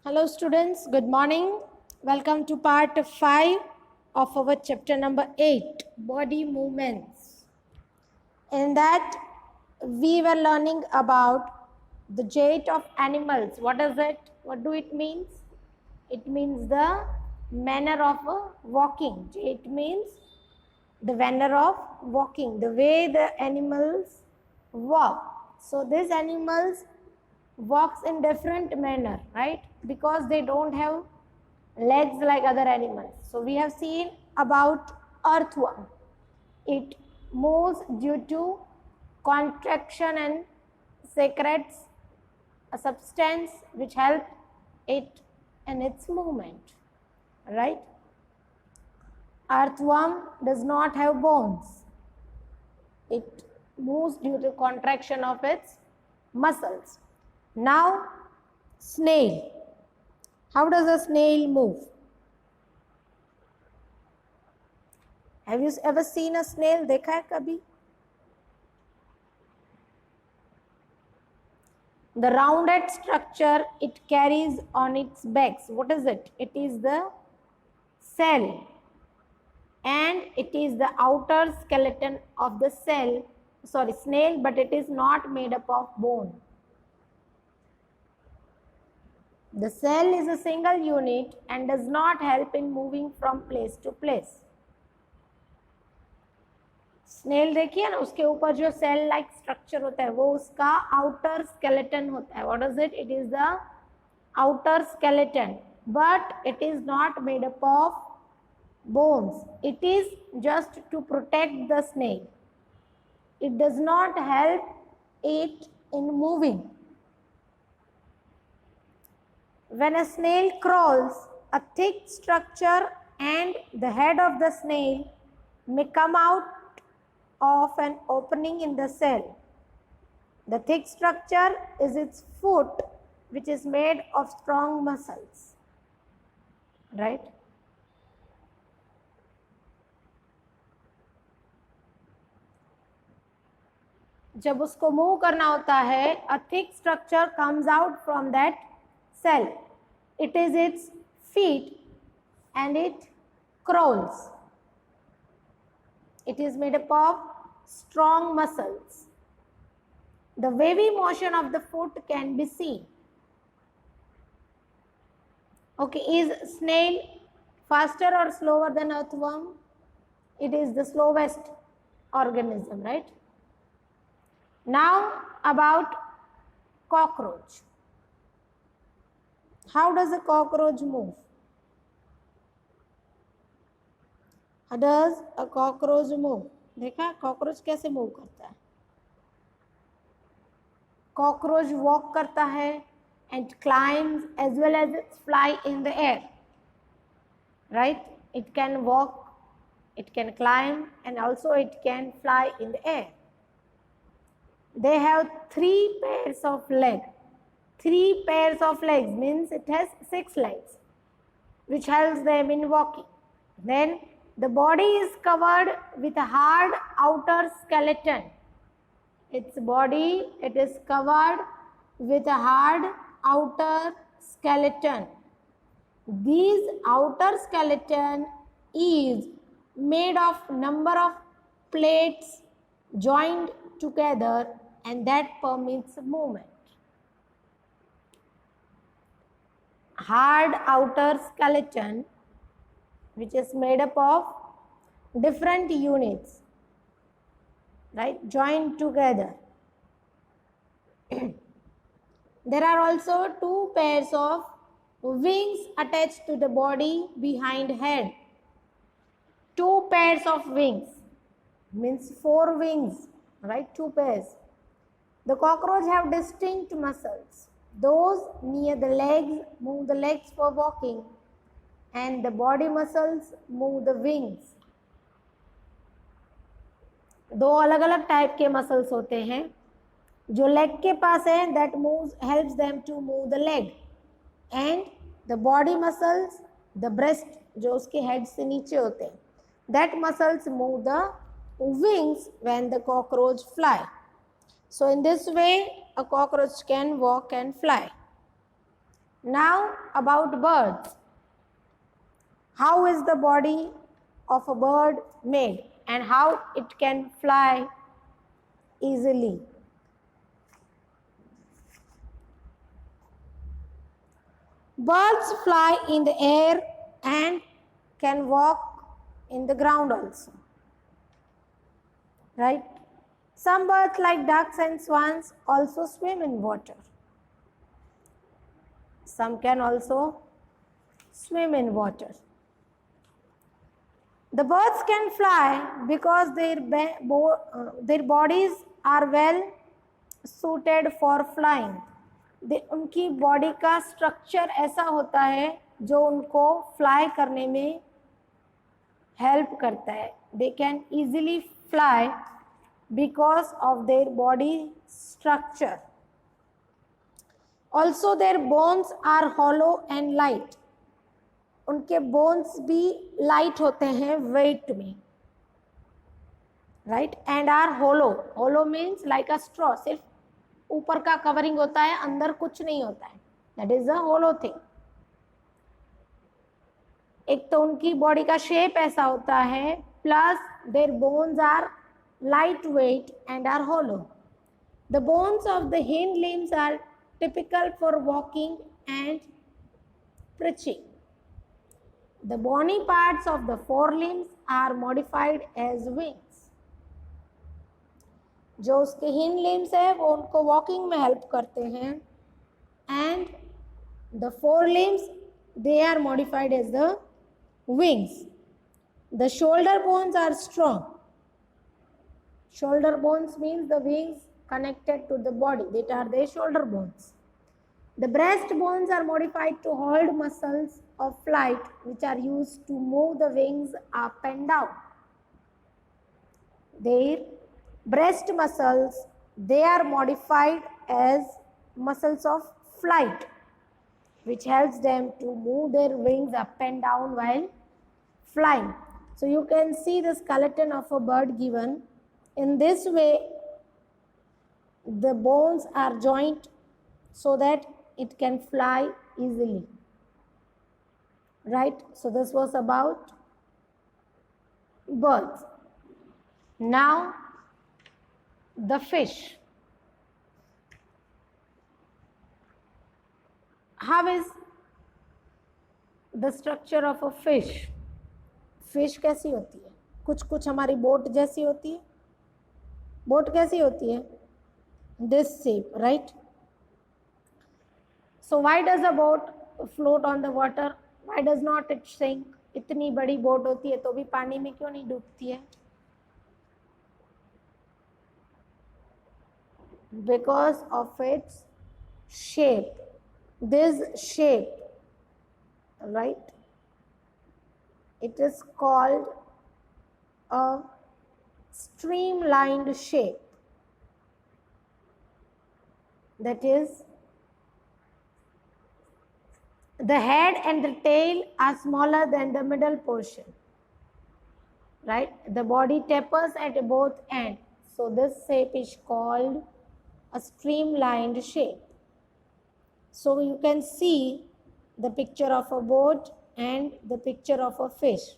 Hello students, good morning. Welcome to part 5 of our chapter number 8, body movements. In that we were learning about the gait of animals. What is it? What do it means? It means the manner of walking. Gait means the manner of walking, the way the animals walk. So these animals walks in different manner, right? Because they don't have legs like other animals. So we have seen about earthworm. It moves due to contraction and secretes a substance which help it in its movement, right? Earthworm does not have bones. It moves due to contraction of its muscles. Now, snail. How does a snail move? Have you ever seen a snail? देखा है कभी? The rounded structure it carries on its backs. What is it? It is the cell, and it is the outer skeleton of the snail, but it is not made up of bone. The cell is a single unit and does not help in moving from place to place. Snail देखिए ना, उसके ऊपर जो cell like structure होता है वो उसका outer skeleton होता है. What is it? It is the outer skeleton, but it is not made up of bones. It is just to protect the snail. It does not help it in moving. When a snail crawls, a thick structure and the head of the snail may come out of an opening in the cell. The thick structure is its foot, which is made of strong muscles. Right? जब उसको move करना होता है, a thick structure comes out from that cell. It is its feet and it crawls. It is made up of strong muscles. The wavy motion of the foot can be seen. Okay, is snail faster or slower than earthworm? It is the slowest organism, right? Now about cockroach. How does a cockroach move? How does a cockroach move? देखा cockroach कैसे move करता है? Cockroach walk करता है and climbs as well as it fly in the air, right? It can walk, it can climb, and also it can fly in the air. They have 3 pairs of legs. 3 pairs of legs means it has 6 legs, which helps them in walking. Then the body is covered with a hard outer skeleton. Its body, it is covered with a hard outer skeleton. This outer skeleton is made of number of plates joined together, and that permits movement. Hard outer skeleton, which is made up of different units, right, joined together. There are also 2 pairs of wings attached to the body behind head. 2 pairs of wings means 4 wings, right? 2 pairs. The cockroach have distinct muscles. Those near the legs move the legs for walking, and the body muscles move the wings. 2 अलग अलग type के muscles होते हैं. जो leg के पास है that moves helps them to move the leg, and the body muscles, the breast जो उसके हेड से नीचे होते हैं, that muscles move the wings when the cockroach fly. So in this way a cockroach can walk and fly. Now about birds. How is the body of a bird made and how it can fly easily? Birds fly in the air and can walk in the ground also. Right? Some birds like ducks and swans also swim in water. Some can also swim in water. The birds can fly because their bodies are well suited for flying. उनकी body का structure ऐसा होता है जो उनको fly करने में help करता है. They can easily fly because of their body structure. Also their bones are hollow and light. उनके बोन्स भी लाइट होते हैं वेट में, right, and are hollow. Hollow means like a straw, सिर्फ ऊपर का कवरिंग होता है, अंदर कुछ नहीं होता है. That is a hollow thing. एक तो उनकी बॉडी का शेप ऐसा होता है, plus their bones are light weight and are hollow. The bones of the hind limbs are typical for walking and preaching. The bony parts of the forelimbs are modified as wings. जो उसके hind limbs है वो उनको walking में help करते हैं, and the fore limbs they are modified as the wings. The shoulder bones are strong. Shoulder bones means the wings connected to the body, that are the shoulder bones. The breast bones are modified to hold muscles of flight which are used to move the wings up and down. Their breast muscles, they are modified as muscles of flight which helps them to move their wings up and down while flying. So you can see the skeleton of a bird given. In this way, the bones are joined so that it can fly easily. Right? So this was about birds. Now the fish. How is the structure of a fish? Fish कैसी होती है? कुछ कुछ हमारी boat जैसी होती है. Boat कैसी होती है? This shape, right? So why does a boat float on the water? Why does not it sink? इतनी बड़ी बोट होती है तो भी पानी में क्यों नहीं डूबती है? Because of its shape. This shape, right? It is called a streamlined shape. That is, the head and the tail are smaller than the middle portion, right? The body tapers at both ends. So this shape is called a streamlined shape. So you can see the picture of a boat and the picture of a fish.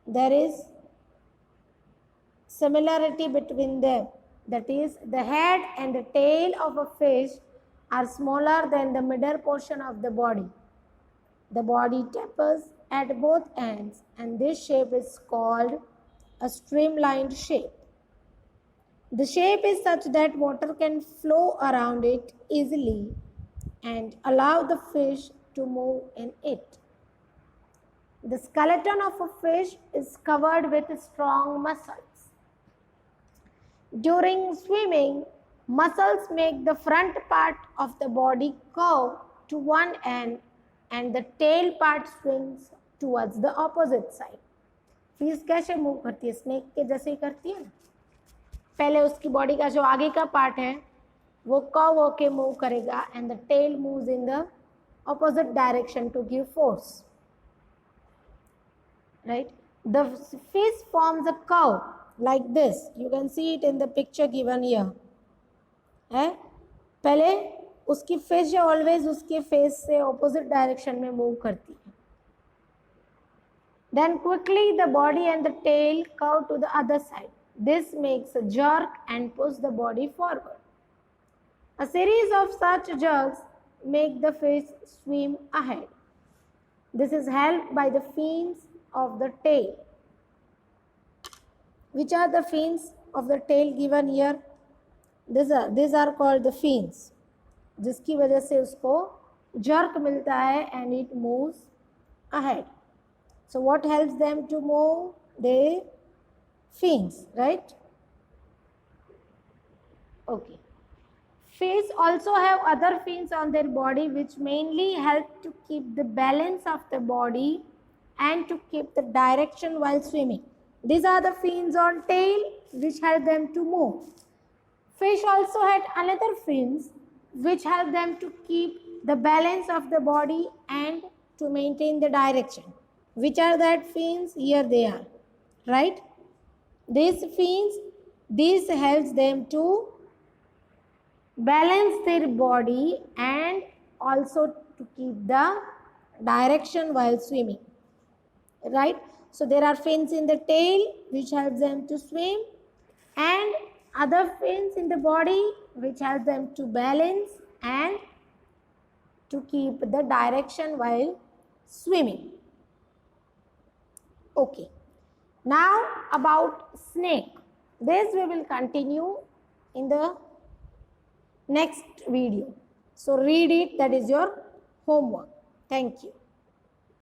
There is similarity between them. That is, the head and the tail of a fish are smaller than the middle portion of the body. The body tapers at both ends, and this shape is called a streamlined shape. The shape is such that water can flow around it easily and allow the fish to move in it. The skeleton of a fish is covered with strong muscles. During swimming, muscles make the front part of the body curve to one end and the tail part swings towards the opposite side. Fish कैसे move करती है? Snake के जैसे ही करती है ना. पहले उसकी बॉडी का जो आगे का पार्ट है वो कर्व होके मूव करेगा and the tail moves in the opposite direction to give force. Right? The fish forms a curve like this. You can see it in the picture given here. है? पहले उसकी fish always उसके face से opposite direction में move करती है. Then quickly the body and the tail curve to the other side. This makes a jerk and push the body forward. A series of such jerks make the fish swim ahead. This is helped by the fins of the tail. Which are the fins of the tail given here? These are called the fins. जिसकी वजह से उसको jerk मिलता है and it moves ahead. So what helps them to move? The fins, right? Okay. Fish also have other fins on their body which mainly help to keep the balance of the body and to keep the direction while swimming. These are the fins on tail which help them to move. Fish also had another fins which help them to keep the balance of the body and to maintain the direction. Which are that fins? Here they are, right? These fins, this helps them to balance their body and also to keep the direction while swimming, right? So there are fins in the tail which helps them to swim and other fins in the body which help them to balance and to keep the direction while swimming. Okay. Now about snake. This we will continue in the next video. So read it, that is your homework. Thank you.